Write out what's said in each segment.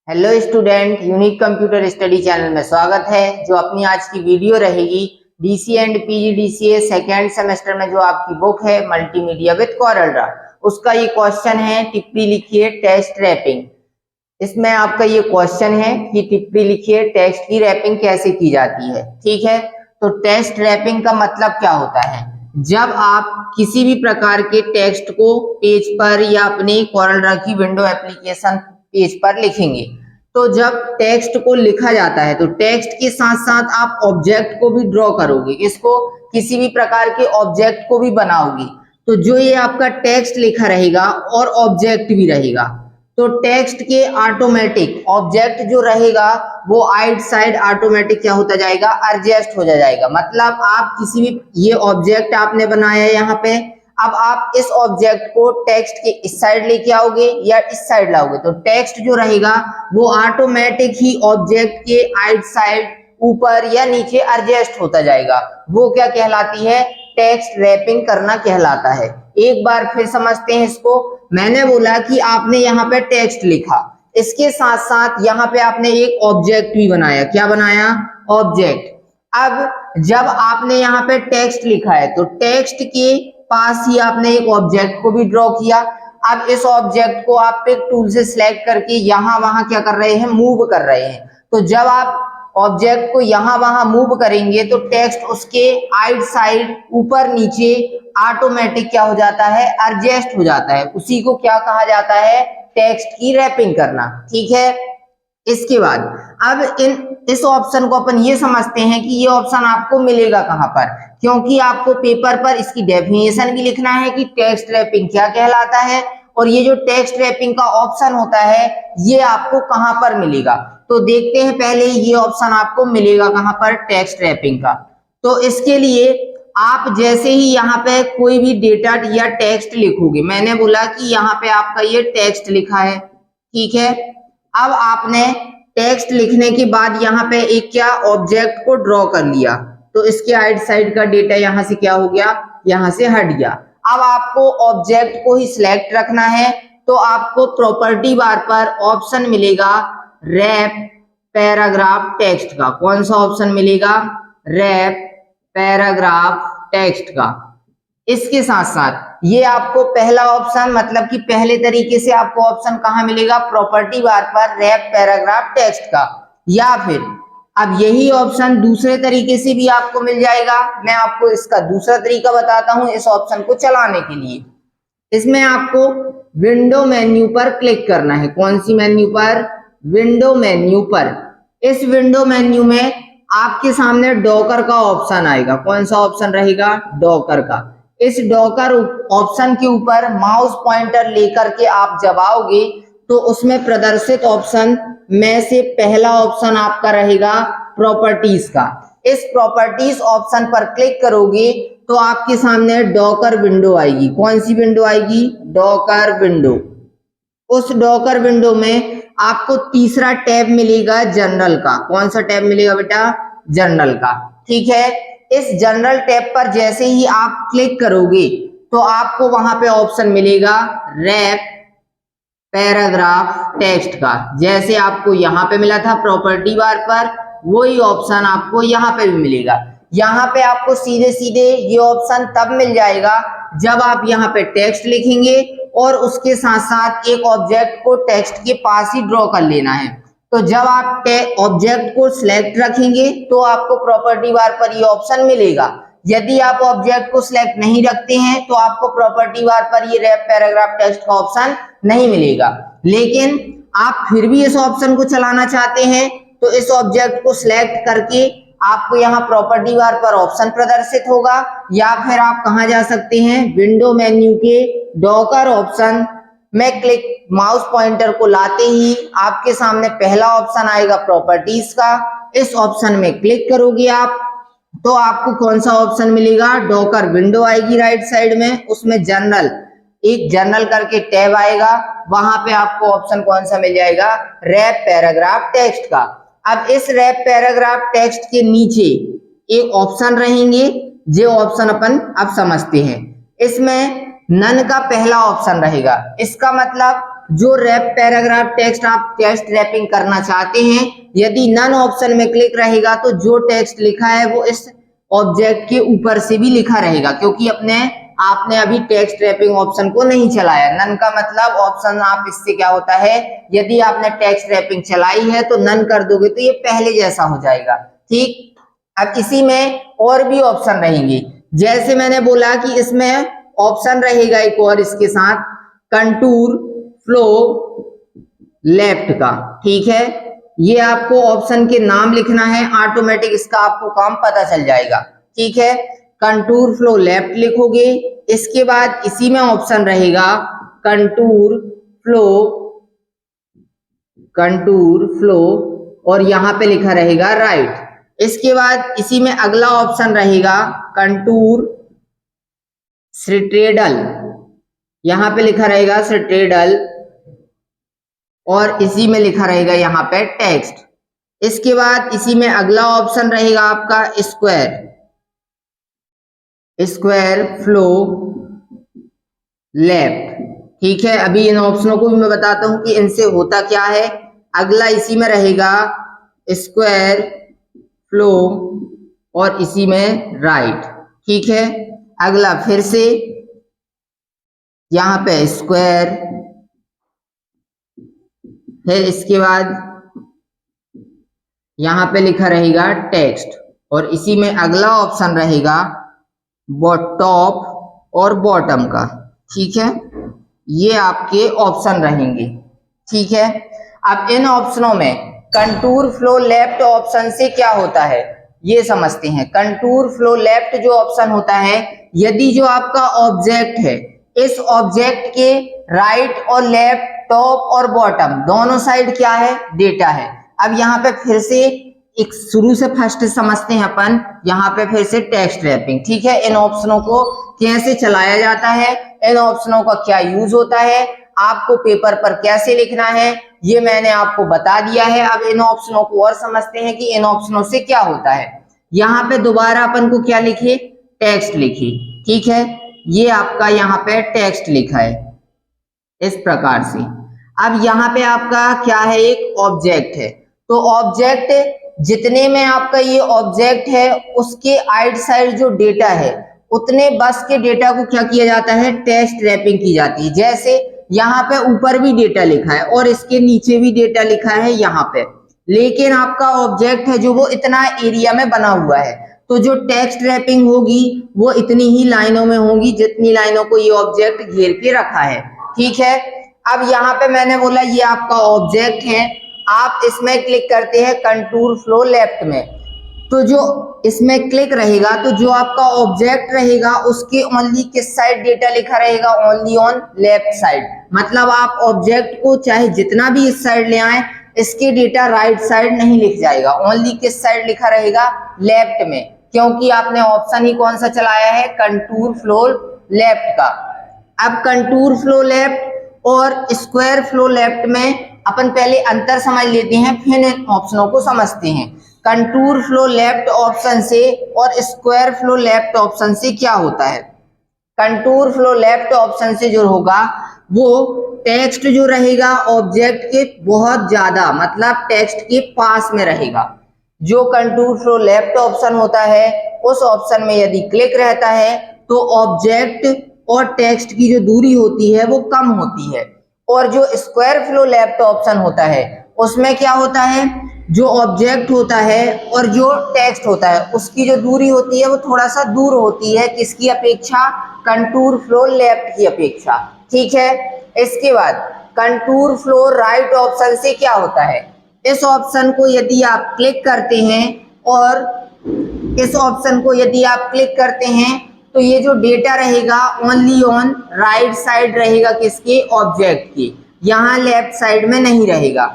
Hello student, unique computer study channel में स्वागत है। जो अपनी आज की वीडियो रहेगी DC and PGDCA second semester में जो आपकी बुक है मल्टीमीडिया विद कॉरल ड्रा, उसका ये क्वेश्चन है टिप्पणी लिखिए टेक्स्ट रैपिंग। इसमें आपका ये क्वेश्चन है कि टिप्पणी लिखिए टेक्स्ट की रैपिंग कैसे की जाती है। ठीक है, तो टेक्स्ट रैपिंग का मतलब क्या होता है? जब आप किसी भी प्रकार के टेक्स्ट को पेज पर या अपने कॉरल ड्रा की विंडो एप्लीकेशन पेज पर लिखेंगे, तो जब टेक्स्ट को लिखा जाता है तो टेक्स्ट के साथ साथ आप ऑब्जेक्ट को भी ड्रॉ करोगे, इसको किसी भी प्रकार के ऑब्जेक्ट को भी बनाओगे। तो जो ये आपका टेक्स्ट लिखा रहेगा और ऑब्जेक्ट भी रहेगा, तो टेक्स्ट के ऑटोमेटिक ऑब्जेक्ट जो रहेगा वो आइट साइड ऑटोमेटिक क्या होता जाएगा, एडजस्ट हो जाएगा। मतलब आप किसी भी, ये ऑब्जेक्ट आपने बनाया है यहाँ पे, अब आप इस ऑब्जेक्ट को टेक्स्ट के इस साइड लेके आओगे या इस साइड लाओगे, तो टेक्स्ट जो रहेगा वो ऑटोमेटिक ही ऑब्जेक्ट के आइट साइड ऊपर या नीचे एडजस्ट होता जाएगा। वो क्या कहलाती है? टेक्स्ट रैपिंग करना कहलाता है। एक बार फिर समझते हैं इसको। मैंने बोला कि आपने यहाँ पे टेक्स्ट लिखा, इसके साथ साथ यहाँ पे आपने एक ऑब्जेक्ट भी बनाया। क्या बनाया? ऑब्जेक्ट। अब जब आपने यहाँ पे टेक्स्ट लिखा है तो टेक्स्ट के पास ही आपने एक ऑब्जेक्ट को भी ड्रॉ किया। अब इस ऑब्जेक्ट को आप एक टूल से सिलेक्ट करके यहाँ वहां क्या कर रहे हैं, मूव कर रहे हैं। तो जब आप ऑब्जेक्ट को यहाँ वहां मूव करेंगे तो टेक्स्ट उसके आइट साइड ऊपर नीचे ऑटोमेटिक क्या हो जाता है, एडजस्ट हो जाता है। उसी को क्या कहा जाता है? टेक्स्ट की रैपिंग करना। ठीक है, इसके बाद अब इस ऑप्शन को अपन ये समझते हैं कि ये ऑप्शन आपको मिलेगा कहां पर, क्योंकि आपको पेपर पर इसकी डेफिनेशन भी लिखना है कि टेक्स्ट रैपिंग क्या कहलाता है, और ये जो टेक्स्ट रैपिंग का ऑप्शन होता है ये आपको कहां पर मिलेगा। तो देखते हैं पहले ये ऑप्शन आपको मिलेगा कहां पर, टेक्स्ट रैपिंग का। तो इसके लिए आप जैसे ही यहाँ पे कोई भी डेटा या टेक्स्ट लिखोगे, मैंने बोला कि यहाँ पे आपका ये टेक्स्ट लिखा है। ठीक है, अब आपने टेक्स्ट लिखने के बाद यहाँ पे एक क्या ऑब्जेक्ट को ड्रॉ कर लिया, तो इसके राइट साइड का डेटा यहाँ से क्या हो गया, यहाँ से हट गया। अब आपको ऑब्जेक्ट को ही सिलेक्ट रखना है, तो आपको प्रॉपर्टी बार पर ऑप्शन मिलेगा रैप पैराग्राफ टेक्स्ट का। कौन सा ऑप्शन मिलेगा? रैप पैराग्राफ टेक्स्ट का। इसके साथ साथ ये आपको पहला ऑप्शन, मतलब कि पहले तरीके से आपको ऑप्शन कहां मिलेगा, प्रॉपर्टी बार पर रैप पैराग्राफ टेक्स्ट का। या फिर अब यही ऑप्शन दूसरे तरीके से भी आपको मिल जाएगा। मैं आपको इसका दूसरा तरीका बताता हूं इस ऑप्शन को चलाने के लिए। इसमें आपको विंडो मेन्यू पर क्लिक करना है। कौन सी मेन्यू पर? विंडो मेन्यू पर। इस विंडो मेन्यू में आपके सामने डॉकर का ऑप्शन आएगा। कौन सा ऑप्शन रहेगा? डॉकर का। इस डॉकर ऑप्शन के ऊपर माउस पॉइंटर लेकर के आप जब आओगे तो उसमें प्रदर्शित ऑप्शन में से पहला ऑप्शन आपका रहेगा प्रॉपर्टीज का। इस प्रॉपर्टीज ऑप्शन पर क्लिक करोगे तो आपके सामने डॉकर विंडो आएगी। कौन सी विंडो आएगी? Docker window. उस डॉकर विंडो में आपको तीसरा टैब मिलेगा जनरल का। कौन सा टैब मिलेगा बेटा? जनरल का। ठीक है, इस जनरल टैब पर जैसे ही आप क्लिक करोगे तो आपको वहां पे ऑप्शन मिलेगा रैप पैराग्राफ टेक्स्ट का। जैसे आपको यहाँ पे मिला था प्रॉपर्टी बार पर, वही ऑप्शन आपको यहाँ पे भी मिलेगा। यहाँ पे आपको सीधे सीधे ये ऑप्शन तब मिल जाएगा जब आप यहाँ पे टेक्स्ट लिखेंगे और उसके साथ साथ एक ऑब्जेक्ट को टेक्स्ट के पास ही ड्रॉ कर लेना है। तो जब आप ऑब्जेक्ट को सिलेक्ट रखेंगे तो आपको प्रॉपर्टी बार पर ये ऑप्शन मिलेगा। यदि आप ऑब्जेक्ट को सिलेक्ट नहीं रखते हैं तो आपको प्रॉपर्टी बार पर ये रैप पैराग्राफ टेक्स्ट का ऑप्शन नहीं मिलेगा। लेकिन आप फिर भी इस ऑप्शन को चलाना चाहते हैं तो इस ऑब्जेक्ट को सिलेक्ट करके आपको यहाँ प्रॉपर्टी बार पर ऑप्शन प्रदर्शित होगा, या फिर आप कहाँ जा सकते हैं, विंडो मेन्यू के डॉकर ऑप्शन में क्लिक, माउस पॉइंटर को लाते ही आपके सामने पहला ऑप्शन आएगा प्रॉपर्टीज का। इस ऑप्शन में क्लिक करोगे आप तो आपको कौन सा ऑप्शन मिलेगा? डॉकर विंडो आएगी राइट साइड में, उसमें जनरल, एक जनरल करके टैब आएगा, वहां पे आपको ऑप्शन कौन सा मिल जाएगा? रैप पैराग्राफ टेक्स्ट का। अब इस रैप पैराग्राफ टेक्स्ट के नीचे एक ऑप्शन रहेंगे, जो ऑप्शन अपन अब समझते हैं। इसमें नन का पहला ऑप्शन रहेगा। इसका मतलब जो रैप पैराग्राफ टेक्स्ट आप टेक्स्ट रैपिंग करना चाहते हैं, यदि नन ऑप्शन में क्लिक रहेगा तो जो टेक्स्ट लिखा है वो इस ऑब्जेक्ट के ऊपर से भी लिखा रहेगा, क्योंकि आपने अभी टेक्स्ट रैपिंग ऑप्शन को नहीं चलाया। नन का मतलब ऑप्शन आप इससे क्या होता है, यदि आपने टेक्स्ट रैपिंग चलाई है तो नन कर दोगे तो ये पहले जैसा हो जाएगा। ठीक, अब इसी में और भी ऑप्शन रहेंगे, जैसे मैंने बोला कि इसमें ऑप्शन रहेगा एक और इसके साथ कंटूर फ्लो लेफ्ट का। ठीक है, ये आपको ऑप्शन के नाम लिखना है, ऑटोमेटिक इसका आपको काम पता चल जाएगा। ठीक है, कंटूर फ्लो लेफ्ट लिखोगे, इसके बाद इसी में ऑप्शन रहेगा कंटूर फ्लो और यहां पे लिखा रहेगा राइट। इसके बाद इसी में अगला ऑप्शन रहेगा कंटूर स्ट्रेडल, यहां पे लिखा रहेगा स्ट्रेडल और इसी में लिखा रहेगा यहाँ पे टेक्स्ट। इसके बाद इसी में अगला ऑप्शन रहेगा आपका स्क्वायर फ्लो लेफ्ट। ठीक है, अभी इन ऑप्शनों को भी मैं बताता हूं कि इनसे होता क्या है। अगला इसी में रहेगा स्क्वायर फ्लो और इसी में राइट। ठीक है, अगला फिर से यहाँ पे स्क्वायर, फिर इसके बाद यहां पे लिखा रहेगा टेक्स्ट और इसी में अगला ऑप्शन रहेगा टॉप और बॉटम का। ठीक है, ये आपके ऑप्शन रहेंगे। ठीक है, अब इन ऑप्शनों में कंटूर फ्लो लेफ्ट ऑप्शन से क्या होता है ये समझते हैं। कंटूर फ्लो लेफ्ट जो ऑप्शन होता है, यदि जो आपका ऑब्जेक्ट है इस ऑब्जेक्ट के राइट और लेफ्ट, टॉप और बॉटम दोनों साइड क्या है, डेटा है। अब यहाँ पे फिर से एक शुरू से फर्स्ट समझते हैं अपन, यहाँ पे फिर से टेक्स्ट रैपिंग। ठीक है, इन ऑप्शनों को कैसे चलाया जाता है, इन ऑप्शनों का क्या यूज होता है, आपको पेपर पर कैसे लिखना है, ये मैंने आपको बता दिया है। अब इन ऑप्शनों को और समझते हैं कि इन ऑप्शनों से क्या होता है। यहाँ पे दोबारा अपन को क्या लिखे, टेक्स्ट लिखी। ठीक है, ये आपका यहाँ पे टेक्स्ट लिखा है इस प्रकार से। अब यहाँ पे आपका क्या है, एक ऑब्जेक्ट है, तो ऑब्जेक्ट जितने में आपका ये ऑब्जेक्ट है उसके आइट साइड जो डेटा है उतने बस के डेटा को क्या किया जाता है, टेक्स्ट रैपिंग की जाती है। जैसे यहाँ पे ऊपर भी डेटा लिखा है और इसके नीचे भी डेटा लिखा है यहाँ पे, लेकिन आपका ऑब्जेक्ट है जो वो इतना एरिया में बना हुआ है, तो जो टेक्स्ट रैपिंग होगी वो इतनी ही लाइनों में होगी जितनी लाइनों को ये ऑब्जेक्ट घेर के रखा है। ठीक है, अब यहाँ पे मैंने बोला ये आपका ऑब्जेक्ट है, आप इसमें क्लिक करते हैं कंटूर फ्लो लेफ्ट में, तो जो इसमें क्लिक रहेगा तो जो आपका ऑब्जेक्ट रहेगा उसके ओनली किस साइड डेटा लिखा रहेगा, ओनली ऑन लेफ्ट साइड। मतलब आप ऑब्जेक्ट को चाहे जितना भी इस साइड ले आए, इसके डेटा राइट साइड नहीं लिख जाएगा, ओनली किस साइड लिखा रहेगा, लेफ्ट में, क्योंकि आपने ऑप्शन ही कौन सा चलाया है, कंटूर फ्लो लेफ्ट का। अब कंटूर फ्लो लेफ्ट और स्क्वायर फ्लो लेफ्ट में अपन पहले अंतर समझ लेते हैं, फिर इन ऑप्शनों को समझते हैं। कंटूर फ्लो लेफ्ट ऑप्शन से और स्क्वायर फ्लो लेफ्ट ऑप्शन से क्या होता है। कंटूर फ्लो लेफ्ट ऑप्शन से जो होगा वो टेक्स्ट जो रहेगा ऑब्जेक्ट के बहुत ज्यादा, मतलब टेक्स्ट के पास में रहेगा। जो कंटूर फ्लो लेफ्ट ऑप्शन होता है उस ऑप्शन में यदि क्लिक रहता है तो ऑब्जेक्ट और टेक्स्ट की जो दूरी होती है वो कम होती है। और जो स्क्वायर फ्लो लेफ्ट ऑप्शन होता है उसमें क्या होता है, जो ऑब्जेक्ट होता है और जो टेक्स्ट होता है उसकी जो दूरी होती है वो थोड़ा सा दूर होती है, किसकी अपेक्षा, कंटूर फ्लो लेफ्ट की अपेक्षा। ठीक है, इसके बाद कंटूर फ्लो राइट ऑप्शन से क्या होता है, इस ऑप्शन को यदि आप क्लिक करते हैं और इस ऑप्शन को यदि आप क्लिक करते हैं तो ये जो डेटा रहेगा ओनली ऑन राइट साइड रहेगा, किसके, ऑब्जेक्ट की, यहाँ लेफ्ट साइड में नहीं रहेगा।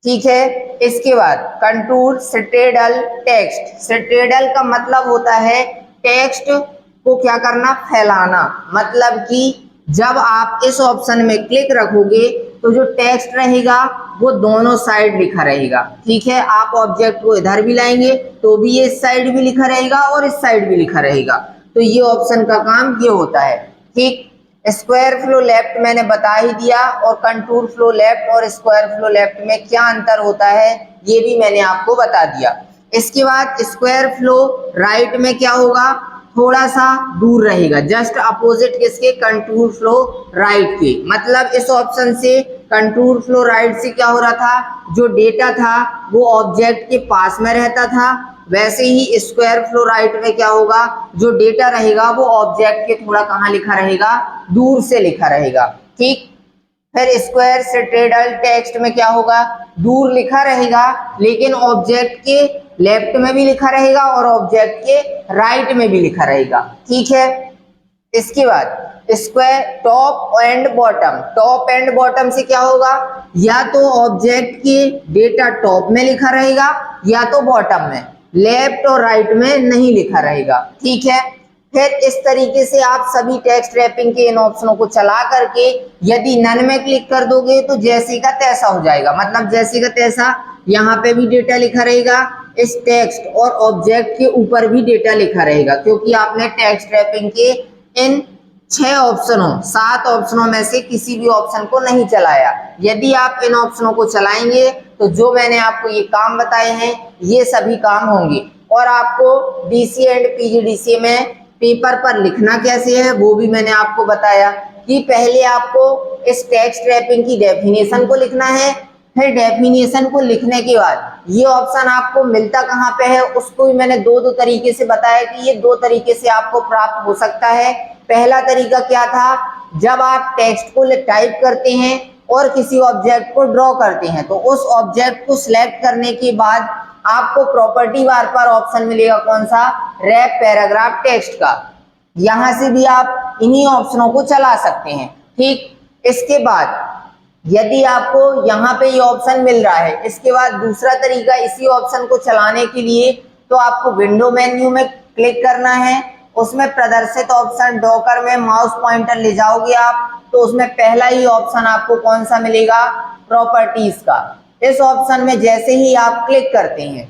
ठीक है, इसके बाद कंटूर स्ट्रेडल टेक्स्ट। स्ट्रेडल का मतलब होता है टेक्स्ट को क्या करना, फैलाना, मतलब कि जब आप इस ऑप्शन में क्लिक रखोगे तो जो टेक्स्ट रहेगा वो दोनों साइड लिखा रहेगा। ठीक है, आप ऑब्जेक्ट को इधर भी लाएंगे तो भी ये इस साइड भी लिखा रहेगा और इस साइड भी लिखा रहेगा, तो ये ऑप्शन का काम ये होता है। ठीक, स्क्वायर फ्लो लेफ्ट मैंने बता ही दिया, और कंटूर फ्लो लेफ्ट और स्क्वायर फ्लो लेफ्ट में क्या अंतर होता है ये भी मैंने आपको बता दिया। इसके बाद स्क्वायर फ्लो राइट में क्या होगा, थोड़ा सा दूर रहेगा, जस्ट अपोजिट किसके, कंटूर फ्लो राइट के। मतलब इस ऑप्शन से कंटूर फ्लो राइट से क्या हो रहा था, जो डेटा था वो ऑब्जेक्ट के पास में रहता था, वैसे ही स्क्वायर फ्लो राइट में क्या होगा, जो डेटा रहेगा वो ऑब्जेक्ट के थोड़ा कहाँ लिखा रहेगा, दूर से लिखा रहेगा। ठीक, फिर स्क्वायर सेट्रेडल टेक्स्ट में क्या होगा, दूर लिखा रहेगा लेकिन ऑब्जेक्ट के लेफ्ट में भी लिखा रहेगा और ऑब्जेक्ट के राइट में भी लिखा रहेगा। ठीक है, इसके बाद square top and bottom, top and bottom से क्या होगा, या तो ऑब्जेक्ट के डेटा टॉप में लिखा रहेगा या तो बॉटम में, लेफ्ट और राइट में नहीं लिखा रहेगा। ठीक है, फिर इस तरीके से आप सभी टेक्स्ट रैपिंग के इन ऑप्शनों को चला करके यदि नन में क्लिक कर दोगे तो जैसे का तैसा हो जाएगा। मतलब जैसे का तैसा यहाँ पे भी डेटा लिखा रहेगा, इस टेक्स्ट और ऑब्जेक्ट के ऊपर भी डेटा लिखा रहेगा, क्योंकि आपने टेक्स्ट रैपिंग के इन 6 ऑप्शनों 7 ऑप्शनों में से किसी भी ऑप्शन को नहीं चलाया। यदि आप इन ऑप्शनों को चलाएंगे तो जो मैंने आपको ये काम बताए हैं ये सभी काम होंगे। और आपको डीसी एंड पीजीडीसीए में पेपर पर लिखना कैसे है वो भी मैंने आपको बताया कि पहले आपको इस टेक्स्ट रैपिंग की डेफिनेशन को लिखना है, फिर डेफिनेशन को लिखने के बाद ये ऑप्शन आपको मिलता कहाँ पे है उसको भी मैंने दो तरीके से बताया कि ये 2 तरीके से आपको प्राप्त हो सकता है। पहला तरीका क्या था, जब आप टेक्स्ट को टाइप करते हैं और किसी ऑब्जेक्ट को ड्रॉ करते हैं तो उस ऑब्जेक्ट को सिलेक्ट करने के बाद आपको प्रॉपर्टी बार पर ऑप्शन मिलेगा कौन सा, रैप पैराग्राफ टेक्स्ट का। यहां से भी आप इन्हीं ऑप्शनों को चला सकते हैं। ठीक, इसके बाद यदि आपको यहाँ पे ये ऑप्शन मिल रहा है, इसके बाद दूसरा तरीका इसी ऑप्शन को चलाने के लिए तो आपको विंडो मेन्यू में क्लिक करना है, उसमें प्रदर्शित ऑप्शन डॉकर में माउस पॉइंटर ले जाओगे आप तो उसमें पहला ही ऑप्शन आपको कौन सा मिलेगा, प्रॉपर्टीज का। इस ऑप्शन में जैसे ही आप क्लिक करते हैं,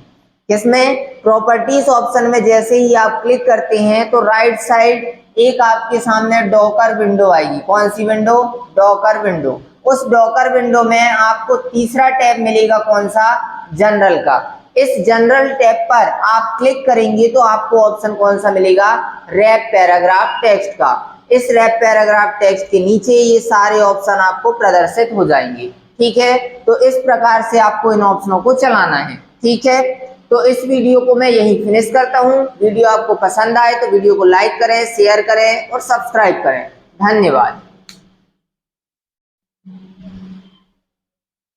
इसमें प्रॉपर्टीज ऑप्शन में जैसे ही आप क्लिक करते हैं तो राइट साइड एक आपके सामने डॉकर विंडो आएगी। कौन सी विंडो, डॉकर विंडो। उस डॉकर विंडो में आपको तीसरा टैब मिलेगा कौन सा, जनरल का। इस जनरल टैब पर आप क्लिक करेंगे तो आपको ऑप्शन कौन सा मिलेगा, रैप पैराग्राफ टेक्स्ट का। इस रैप पैराग्राफ टेक्स्ट के नीचे ये सारे ऑप्शन आपको प्रदर्शित हो जाएंगे। ठीक है, तो इस प्रकार से आपको इन ऑप्शनों को चलाना है। ठीक है, तो इस वीडियो को मैं यही फिनिश करता हूँ। वीडियो आपको पसंद आए तो वीडियो को लाइक करें, शेयर करें और सब्सक्राइब करें। धन्यवाद।